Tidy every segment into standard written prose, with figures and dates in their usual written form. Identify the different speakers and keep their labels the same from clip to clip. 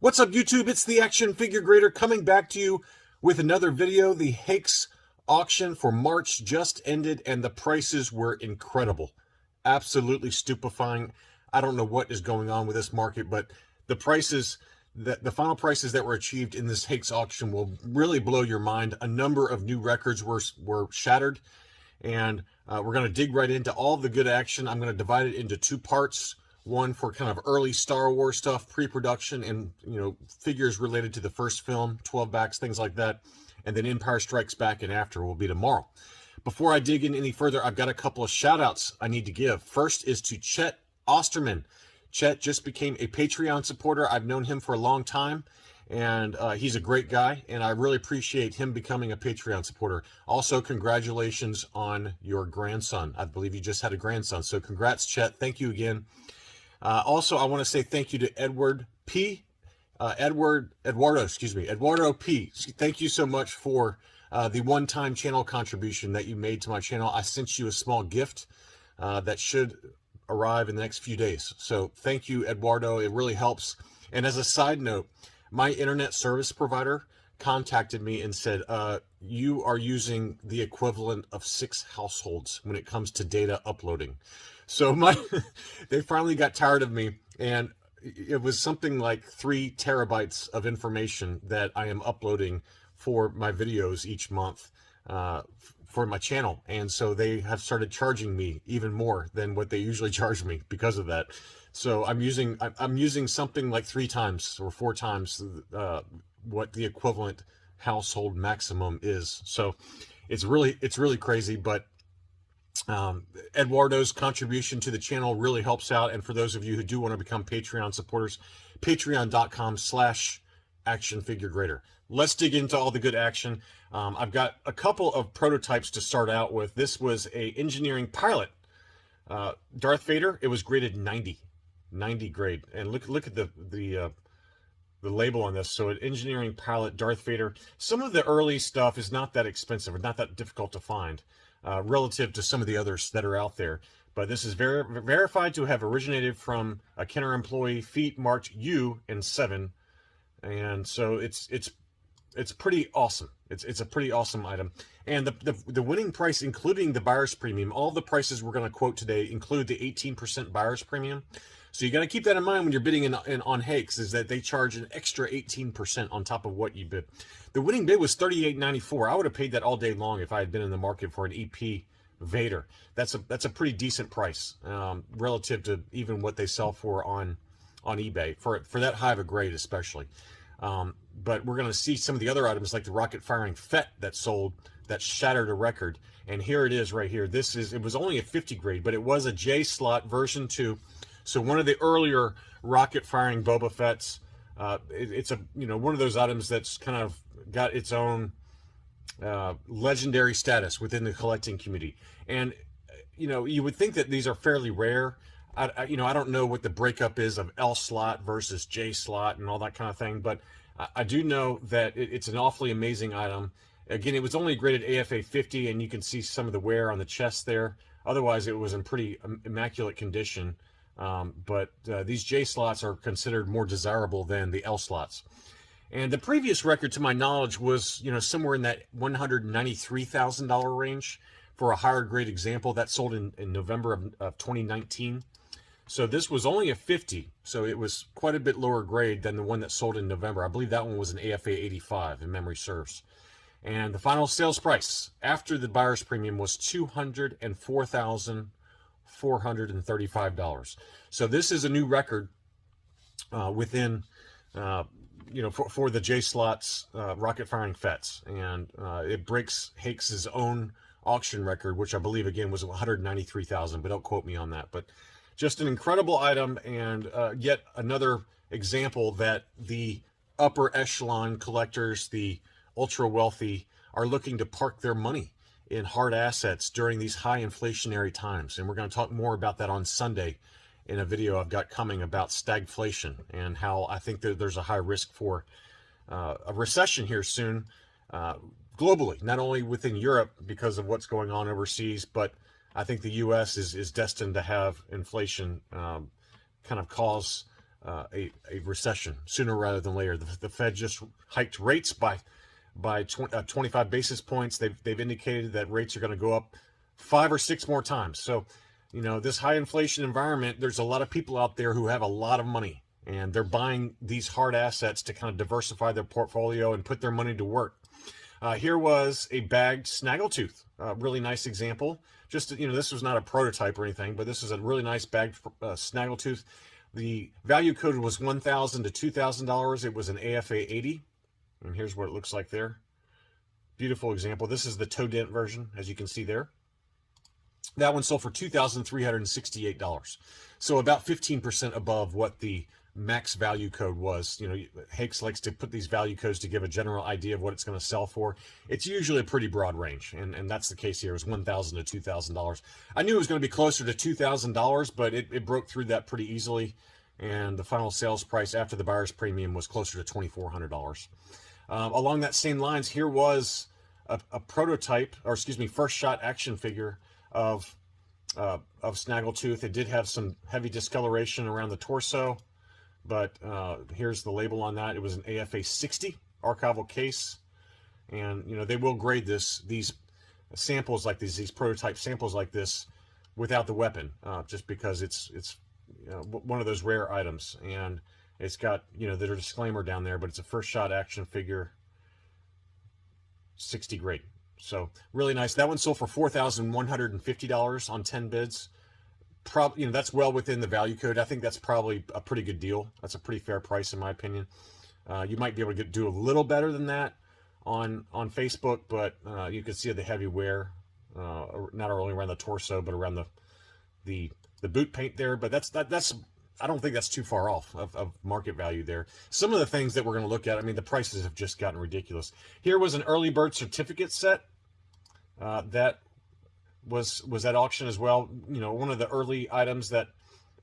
Speaker 1: What's up, YouTube? It's the Action Figure Grader coming back to you with another video. The Hakes auction for March just ended, and the prices were incredible. Absolutely stupefying. I don't know what is going on with this market, but the prices, the final prices that were achieved in this Hakes auction will really blow your mind. A number of new records were shattered, and we're going to dig right into all the good action. I'm going to divide it into two parts. One for kind of early Star Wars stuff, pre-production, and figures related to the first film, 12 backs, things like that. And then Empire Strikes Back and after will be tomorrow. Before I dig in any further, I've got a couple of shout outs I need to give. First is to Chet Osterman. Chet just became a Patreon supporter. I've known him for a long time, and he's a great guy, and I really appreciate him becoming a Patreon supporter. Also, congratulations on your grandson. I believe you just had a grandson, so congrats, Chet. Thank you again. Also, I want to say thank you to Eduardo P. Thank you so much for the one-time channel contribution that you made to my channel. I sent you a small gift that should arrive in the next few days. So thank you, Eduardo. It really helps. And as a side note, my internet service provider contacted me and said, you are using the equivalent of 6 households when it comes to data uploading. So they finally got tired of me, and it was something like 3 terabytes of information that I am uploading for my videos each month for my channel. And so they have started charging me even more than what they usually charge me because of that. So I'm using something like 3 times or 4 times what the equivalent household maximum is. So it's really crazy, but Eduardo's contribution to the channel really helps out. And for those of you who do want to become Patreon supporters, patreon.com/actionfiguregrader. Let's dig into all the good action. I've got a couple of prototypes to start out with. This was a engineering pilot, Darth Vader. It was graded 90 grade, and look at the label on this. So an engineering pilot, Darth Vader. Some of the early stuff is not that expensive or not that difficult to find relative to some of the others that are out there. But this is verified to have originated from a Kenner employee, feet marked U and 7. And so it's pretty awesome. It's a pretty awesome item. And the winning price, including the buyer's premium, all the prices we're going to quote today include the 18% buyer's premium. So you got to keep that in mind when you're bidding on Hakes, is that they charge an extra 18% on top of what you bid. The winning bid was $38.94. I would have paid that all day long if I had been in the market for an EP Vader. That's a pretty decent price relative to even what they sell for on eBay for that high of a grade, especially. But we're going to see some of the other items like the Rocket-Firing Fett that sold that shattered a record. And here it is right here. It was only a 50 grade, but it was a J-Slot version 2. So one of the earlier Rocket-Firing Boba Fetts. It's one of those items that's kind of got its own legendary status within the collecting community. And you would think that these are fairly rare. I don't know what the breakup is of L-slot versus J-slot and all that kind of thing, but I do know that it's an awfully amazing item. Again, it was only graded AFA 50, and you can see some of the wear on the chest there. Otherwise, it was in pretty immaculate condition. But these J-slots are considered more desirable than the L-slots. And the previous record, to my knowledge, was somewhere in that $193,000 range for a higher grade example that sold in November of 2019. So this was only a 50, so it was quite a bit lower grade than the one that sold in November. I believe that one was an AFA 85, if memory serves. And the final sales price after the buyer's premium was $204,435. So this is a new record within, for the J-Slots rocket-firing Fetts, and it breaks Hakes' own auction record, which I believe again was 193,000, but don't quote me on that. But just an incredible item, and yet another example that the upper echelon collectors, the ultra wealthy, are looking to park their money in hard assets during these high inflationary times. And we're going to talk more about that on Sunday in a video I've got coming about stagflation and how I think that there's a high risk for a recession here soon globally, not only within Europe because of what's going on overseas, but I think the U.S. is destined to have inflation kind of cause a recession sooner rather than later. The Fed just hiked rates by 25 basis points. They've indicated that rates are going to go up 5 or 6 more times. So, this high inflation environment, there's a lot of people out there who have a lot of money, and they're buying these hard assets to kind of diversify their portfolio and put their money to work. Here was a bagged snaggletooth, really nice example. Just, this was not a prototype or anything, but this is a really nice bagged snaggletooth. The value code was $1,000 to $2,000. It was an AFA 80, and here's what it looks like there. Beautiful example. This is the toe dent version, as you can see there. That one sold for $2,368. So about 15% above what the max value code was. Hakes likes to put these value codes to give a general idea of what it's going to sell for. It's usually a pretty broad range, and that's the case here. It was $1,000 to $2,000. I knew it was going to be closer to $2,000, but it broke through that pretty easily, and the final sales price after the buyer's premium was closer to $2,400. Along that same lines, here was a prototype, or excuse me, first shot action figure of snaggletooth. It did have some heavy discoloration around the torso, but here's the label on that. It was an AFA 60 archival case, and they will grade these samples like these prototype samples like this without the weapon, just because it's one of those rare items, and it's got the disclaimer down there, but it's a first shot action figure, 60 grade. So really nice. That one sold for $4,150 on 10 bids. Probably, that's well within the value code. I think that's probably a pretty good deal. That's a pretty fair price in my opinion. You might be able to do a little better than that on Facebook, but you can see the heavy wear, not only around the torso, but around the boot paint there. But that's I don't think that's too far off of market value there. Some of the things that we're going to look at, the prices have just gotten ridiculous. Here was an early bird certificate set that was at auction as well. One of the early items that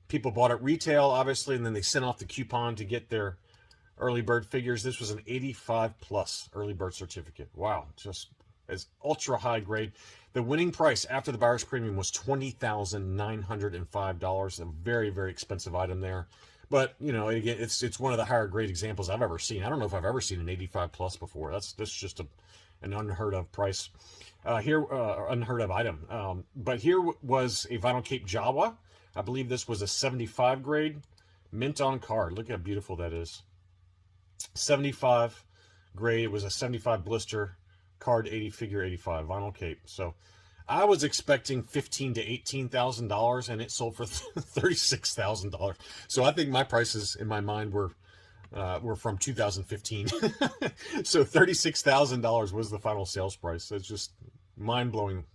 Speaker 1: people bought at retail, obviously, and then they sent off the coupon to get their early bird figures. This was an 85 plus early bird certificate. Wow, just as ultra high grade. The winning price after the buyer's premium was $20,905. A very, very expensive item there. But, again, it's one of the higher grade examples I've ever seen. I don't know if I've ever seen an 85 plus before. That's just an unheard of price. Unheard of item. But here was a vinyl cape Jawa. I believe this was a 75 grade mint on card. Look how beautiful that is. 75 grade. It was a 75 blister card, 80 figure 85 vinyl cape. So I was expecting $15,000 to $18,000, and it sold for $36,000. So I think my prices in my mind were from 2015. So $36,000 was the final sales price. It's just mind-blowing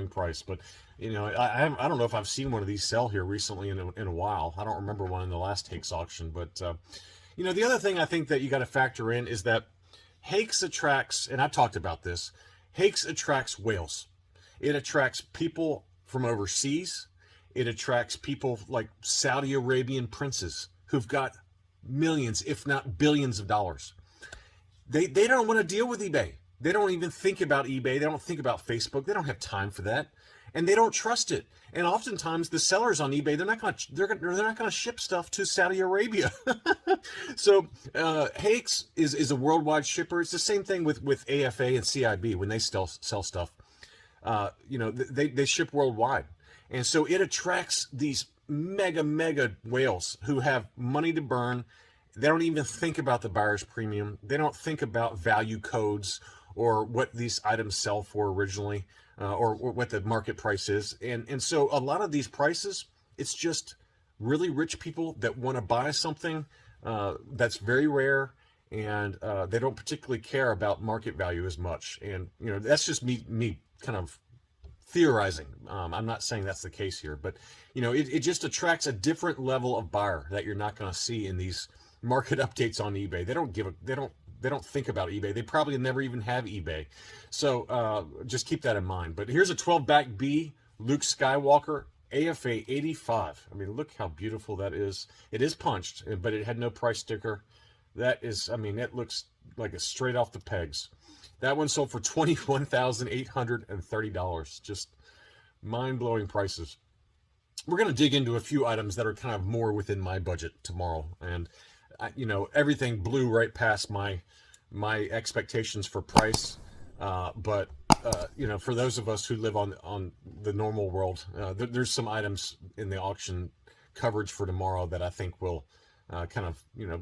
Speaker 1: price. But I don't know if I've seen one of these sell here recently in a while. I don't remember one in the last Hakes auction. But the other thing I think that you got to factor in is that Hakes attracts, and I've talked about this, Hakes attracts whales. It attracts people from overseas. It attracts people like Saudi Arabian princes who've got millions, if not billions of dollars. They don't want to deal with eBay. They don't even think about eBay. They don't think about Facebook. They don't have time for that, and they don't trust it. And oftentimes, the sellers on eBay, they're not going to ship stuff to Saudi Arabia. So Hakes is a worldwide shipper. It's the same thing with AFA and CIB when they sell stuff. They ship worldwide, and so it attracts these mega whales who have money to burn. They don't even think about the buyer's premium. They don't think about value codes or what these items sell for originally, or what the market price is. And so a lot of these prices, it's just really rich people that want to buy something that's very rare, and they don't particularly care about market value as much. And that's just me kind of theorizing. I'm not saying that's the case here, but it just attracts a different level of buyer that you're not going to see in these market updates on eBay. They don't think about eBay. They probably never even have eBay. So just keep that in mind. But here's a 12-back B Luke Skywalker AFA 85. Look how beautiful that is. It is punched, but it had no price sticker. That is, it looks like it's straight off the pegs. That one sold for $21,830. Just mind-blowing prices. we're going to dig into a few items that are kind of more within my budget tomorrow. And, everything blew right past my expectations for price. But for those of us who live on the normal world, there's some items in the auction coverage for tomorrow that I think will kind of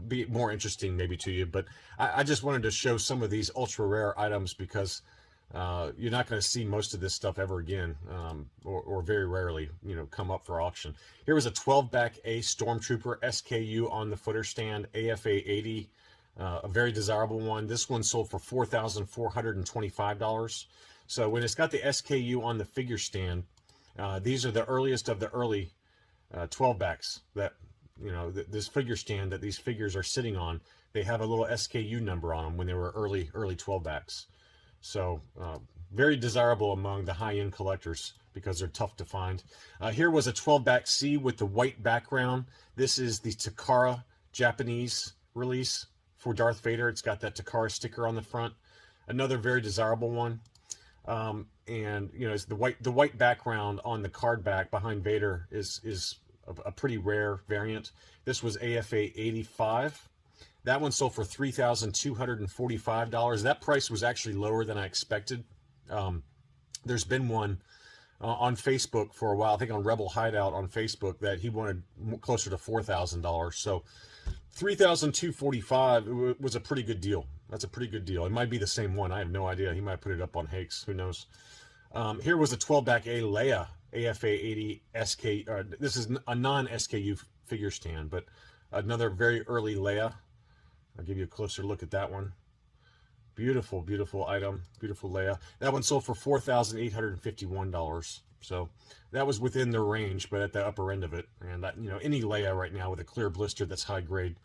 Speaker 1: be more interesting maybe to you. But I just wanted to show some of these ultra rare items because you're not going to see most of this stuff ever again, or very rarely, come up for auction. Here was a 12-back A Stormtrooper SKU on the footer stand, AFA 80, a very desirable one. This one sold for $4,425. So when it's got the SKU on the figure stand, these are the earliest of the early 12-backs that, this figure stand that these figures are sitting on. They have a little SKU number on them when they were early 12-backs. So very desirable among the high-end collectors because they're tough to find. Here was a 12-back C with the white background. This is the Takara Japanese release for Darth Vader. It's got that Takara sticker on the front. Another very desirable one. And it's the white background on the card back behind Vader is a pretty rare variant. This was AFA 85. That one sold for $3,245. That price was actually lower than I expected. There's been one on Facebook for a while, I think on Rebel Hideout on Facebook, that he wanted closer to $4,000. So $3,245 was a pretty good deal. That's a pretty good deal. It might be the same one. I have no idea. He might put it up on Hakes. Who knows? Here was a 12-back A Leia AFA 80 SK. This is a non-SKU figure stand, but another very early Leia. I'll give you a closer look at that one. Beautiful, beautiful item. Beautiful Leia. That one sold for $4,851. So that was within the range, but at the upper end of it. And any Leia right now with a clear blister that's high grade,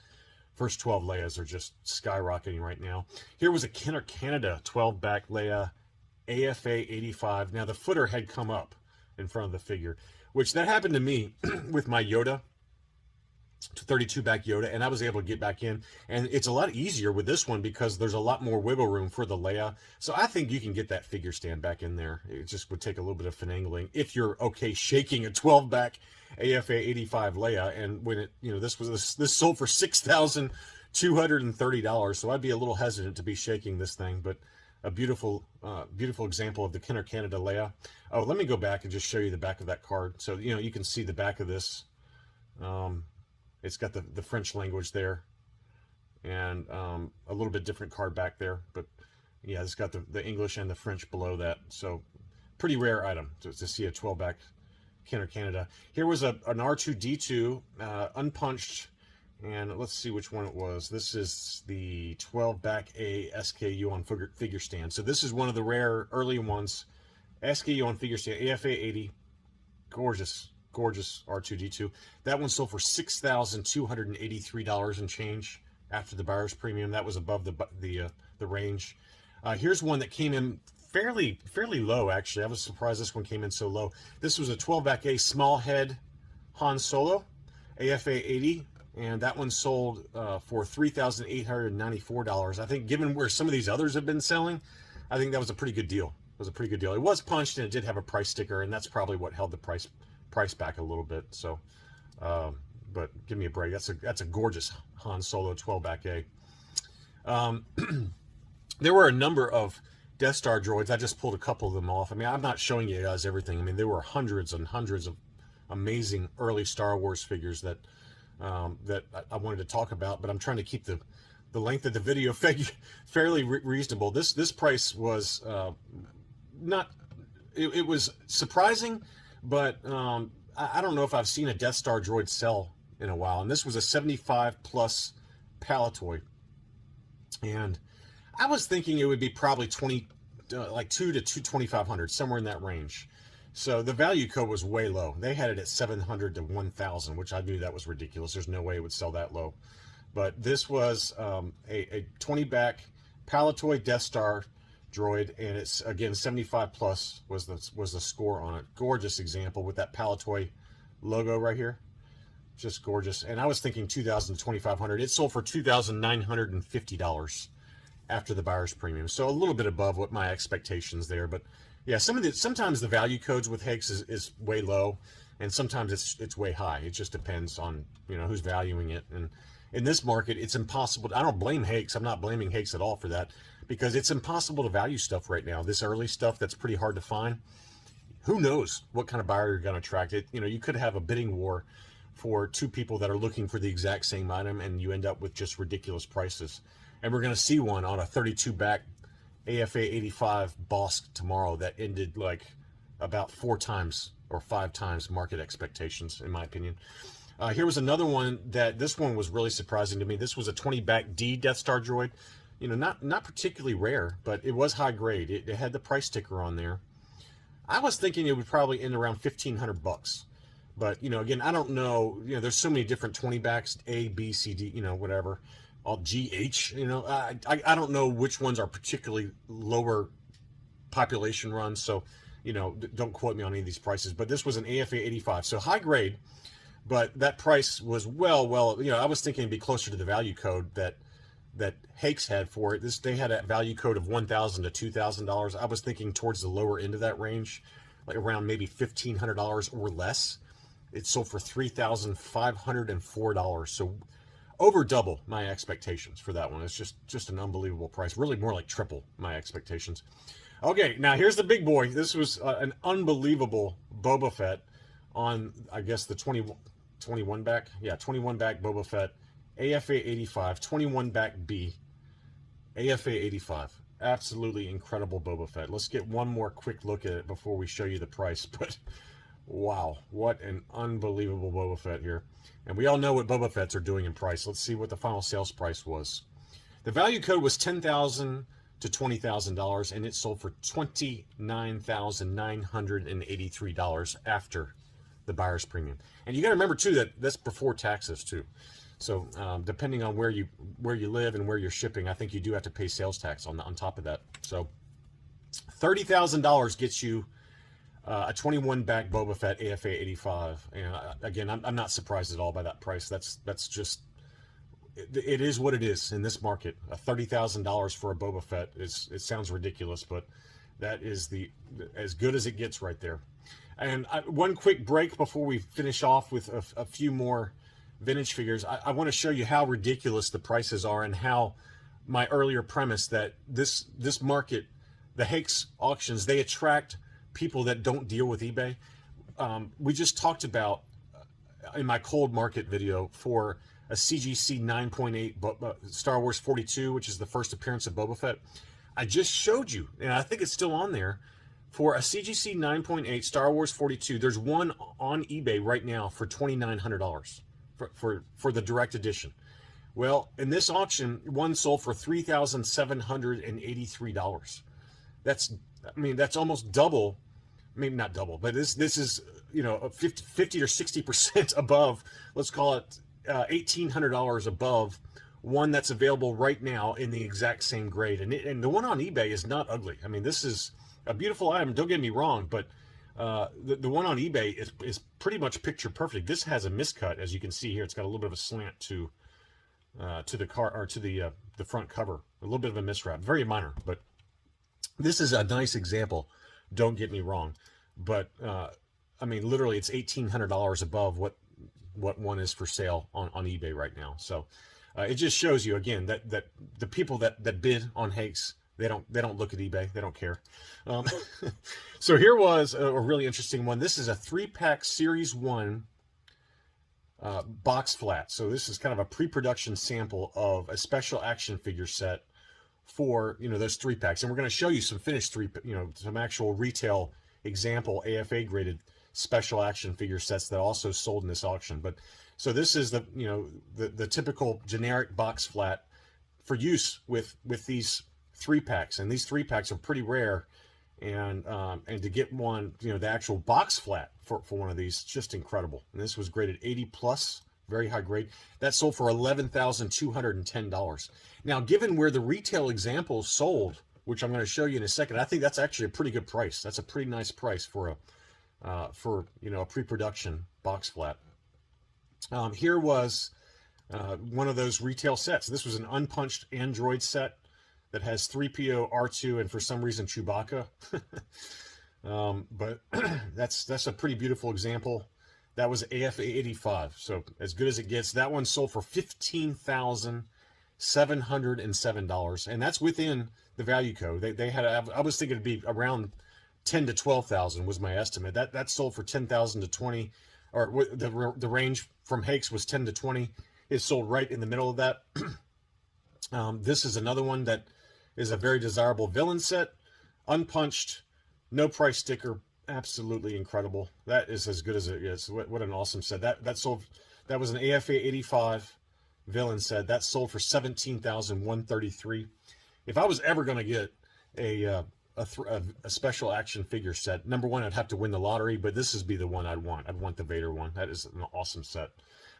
Speaker 1: first 12 Leias are just skyrocketing right now. Here was a Kenner Canada 12-back Leia AFA 85. Now the footer had come up in front of the figure, which that happened to me with my Yoda. 32-back Yoda, and I was able to get back in, and it's a lot easier with this one because there's a lot more wiggle room for the Leia. So I think you can get that figure stand back in there. It just would take a little bit of finagling if you're okay shaking a 12-back AFA 85 Leia. And when this sold for $6,230, so I'd be a little hesitant to be shaking this thing, but a beautiful example of the Kenner Canada Leia. Oh, let me go back and just show you the back of that card, so you can see the back of this. It's got the French language there, and a little bit different card back there. But yeah, it's got the English and the French below that. So pretty rare item to see a 12-back Kenner Canada. Here was an R2-D2 unpunched, and let's see which one it was. This is the 12-back A SKU on figure stand. So this is one of the rare early ones. SKU on figure stand, AFA 80. Gorgeous R2-D2. That one sold for $6,283 and change after the buyer's premium. That was above the range. Here's one that came in fairly low, actually. I was surprised this one came in so low. This was a 12-back A small head Han Solo, AFA 80, and that one sold for $3,894. I think given where some of these others have been selling, I think that was a pretty good deal. It was a pretty good deal. It was punched and it did have a price sticker, and that's probably what held the price back a little bit. So but give me a break. That's a gorgeous Han Solo 12-back A. There were a number of Death Star droids. I just pulled a couple of them off. I mean, I'm not showing you guys everything. I mean, there were hundreds and hundreds of amazing early Star Wars figures that I wanted to talk about, but I'm trying to keep the length of the video fairly reasonable. This price was not. It was surprising. But I don't know if I've seen a Death Star droid sell in a while. And this was a 75-plus Palatoy. And I was thinking it would be probably like $2,000 to $2,500, somewhere in that range. So the value code was way low. They had it at $700 to $1,000, which I knew that was ridiculous. There's no way it would sell that low. But this was a 20-back Palatoy Death Star droid, and it's again 75 plus was the score on it. Gorgeous example with that Palatoy logo right here, just gorgeous. And I was thinking $2,000 to $2,500. It sold for $2,950 after the buyer's premium, so a little bit above what my expectations there. But yeah, sometimes the value codes with Hakes is way low. and sometimes it's way high. It just depends on, you know, who's valuing it. And in this market, it's impossible. I don't blame Hakes. I'm not blaming Hakes at all for that, because it's impossible to value stuff right now. This early stuff that's pretty hard to find. Who knows what kind of buyer you're going to attract? It, you know, you could have a bidding war for two people that are looking for the exact same item, and you end up with just ridiculous prices. And we're going to see one on a 32 back AFA 85 Bosk tomorrow that ended like about 4 times or 5 times market expectations, in my opinion. Here was another one that, this one was really surprising to me. This was a 20 back D Death Star droid. You know, not particularly rare, but it was high grade. It had the price sticker on there. I was thinking it would probably end around $1,500, but, you know, again, I don't know. You know, there's so many different 20 backs, A, B, C, D, you know, whatever, all G, H. You know, I don't know which ones are particularly lower population runs. So, you know, don't quote me on any of these prices. But this was an AFA 85, so high grade, but that price was well. You know, I was thinking it'd be closer to the value code that Hakes had for it. They had a value code of $1,000 to $2,000. I was thinking towards the lower end of that range, like around maybe $1,500 or less. It sold for $3,504, so over double my expectations for that one. It's just an unbelievable price. Really more like triple my expectations. Okay, now here's the big boy. This was an unbelievable Boba Fett on, I guess, the 21 back. Yeah, 21 back Boba Fett. AFA 85, 21 back B, AFA 85. Absolutely incredible Boba Fett. Let's get one more quick look at it before we show you the price. But wow, what an unbelievable Boba Fett here. And we all know what Boba Fetts are doing in price. Let's see what the final sales price was. The value code was $10,000 to $20,000, and it sold for $29,983 after the buyer's premium. And you got to remember too that that's before taxes too. So depending on where you live and where you're shipping, I think you do have to pay sales tax on top of that. So $30,000 gets you a 21 back Boba Fett AFA 85. And again, I'm not surprised at all by that price. That's just, it is what it is in this market. $30,000 for a Boba Fett it sounds ridiculous, but that is as good as it gets right there. And one quick break before we finish off with a few more vintage figures. I want to show you how ridiculous the prices are, and how my earlier premise that this market, the Hakes auctions, they attract people that don't deal with eBay. We just talked about in my cold market video for a CGC 9.8 Star Wars 42, which is the first appearance of Boba Fett. I just showed you, and I think it's still on there, for a CGC 9.8 Star Wars 42. There's one on eBay right now for $2,900. For the direct edition. Well, in this auction, one sold for $3,783. That's almost double. Maybe not double, but this is, you know, 50 or 60% above. Let's call it $1,800 above one that's available right now in the exact same grade. And the one on eBay is not ugly. I mean, this is a beautiful item. Don't get me wrong, but the one on eBay is pretty much picture perfect. This has a miscut, as you can see here. It's got a little bit of a slant to the car, or to the front cover. A little bit of a miswrap, very minor, but this is a nice example. Don't get me wrong, but I mean, literally, it's $1,800 above what one is for sale on eBay right now. So it just shows you again that the people that bid on Hakes, they don't look at eBay. They don't care. So here was a really interesting one. This is a 3-pack Series 1 box flat. So this is kind of a pre-production sample of a special action figure set for, you know, those 3-packs. And we're going to show you some finished some actual retail example AFA graded special action figure sets that also sold in this auction. But so this is the typical generic box flat for use with these 3-packs, and these 3-packs are pretty rare, and to get one, the actual box flat for one of these, just incredible. And this was graded 80 plus, very high grade. That sold for $11,210. Now, given where the retail examples sold, which I'm going to show you in a second, I think that's actually a pretty good price. That's a pretty nice price for a pre-production box flat. Here was one of those retail sets. This was an unpunched Android set that has 3PO, R2, and for some reason Chewbacca. But that's a pretty beautiful example. That was AFA 85, so as good as it gets. That one sold for $15,707, and that's within the value code. They had, I was thinking it'd be around 10 to 12,000 was my estimate. That sold for 10,000 to 20, or the range from Hakes was 10 to 20. It sold right in the middle of that. This is another one that is a very desirable villain set, unpunched, no price sticker, absolutely incredible. That is as good as it is. What an awesome set. That sold. That was an AFA 85 villain set. That sold for $17,133. If I was ever going to get a special action figure set, number one, I'd have to win the lottery, but this would be the one I'd want. I'd want the Vader one. That is an awesome set.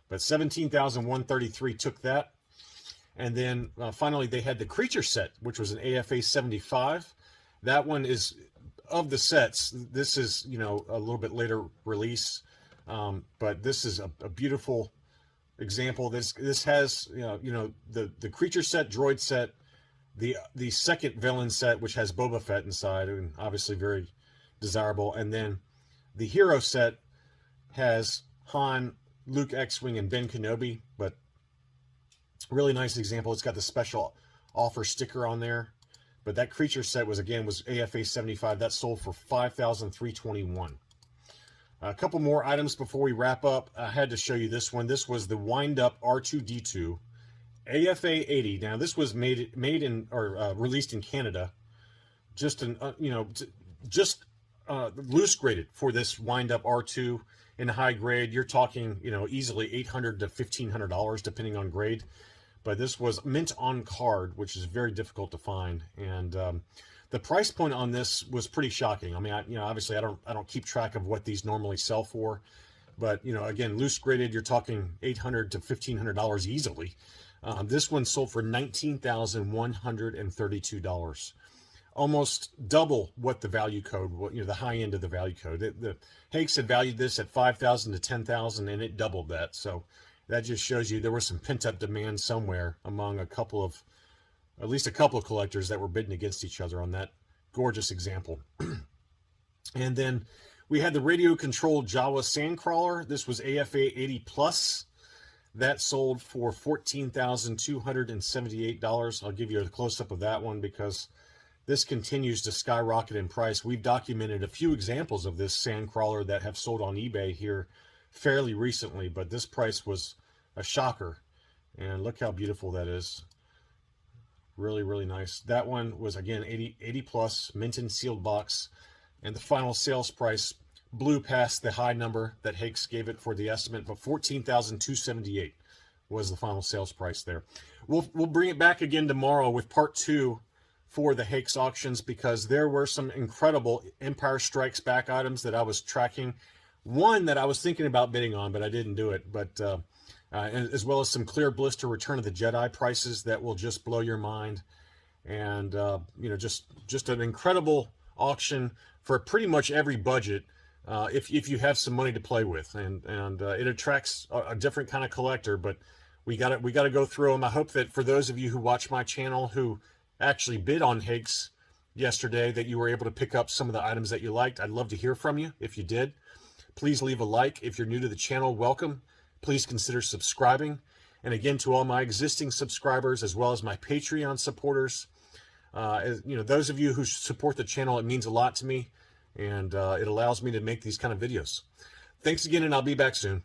Speaker 1: But $17,133 took that. And then finally, they had the creature set, which was an AFA 75. That one is, of the sets, this is, you know, a little bit later release, but this is a beautiful example. This has, you know, the creature set, droid set, the second villain set, which has Boba Fett inside, and obviously very desirable. And then the hero set has Han, Luke X-Wing, and Ben Kenobi, but really nice example. It's got the special offer sticker on there. But that creature set was AFA 75. That sold for $5,321. A couple more items before we wrap up. I had to show you this one. This was the wind-up R2-D2 AFA 80. Now this was made in or released in Canada. Just loose graded for this wind-up R2 in high grade. You're talking, you know, easily $800 to $1,500 depending on grade. But this was mint on card, which is very difficult to find, and the price point on this was pretty shocking. I mean, obviously I don't keep track of what these normally sell for, but you know, again, loose graded, you're talking $800 to $1,500 easily. This one sold for $19,132, almost double what the value code, you know, the high end of the value code. The Hakes had valued this at $5,000 to $10,000, and it doubled that. So that just shows you there was some pent-up demand somewhere among at least a couple of collectors that were bidding against each other on that gorgeous example. And then we had the radio-controlled Jawa Sandcrawler. This was AFA 80 plus. That sold for $14,278. I'll give you a close-up of that one because this continues to skyrocket in price. We've documented a few examples of this Sandcrawler that have sold on eBay here fairly recently, but this price was a shocker. And look how beautiful that is. Really, really nice. That one was, again, 80 plus, mint and sealed box. And the final sales price blew past the high number that Hakes gave it for the estimate, but $14,278 was the final sales price there. We'll bring it back again tomorrow with part 2 for the Hakes auctions, because there were some incredible Empire Strikes Back items that I was tracking. One that I was thinking about bidding on, but I didn't do it. But as well as some Clear Blister Return of the Jedi prices that will just blow your mind. And you know, just an incredible auction for pretty much every budget, if you have some money to play with. And it attracts a different kind of collector. But we got to go through them. I hope that for those of you who watch my channel who actually bid on Hakes yesterday, that you were able to pick up some of the items that you liked. I'd love to hear from you if you did. Please leave a like. If you're new to the channel, welcome. Please consider subscribing. And again, to all my existing subscribers, as well as my Patreon supporters, you know, those of you who support the channel, it means a lot to me, and it allows me to make these kind of videos. Thanks again, and I'll be back soon.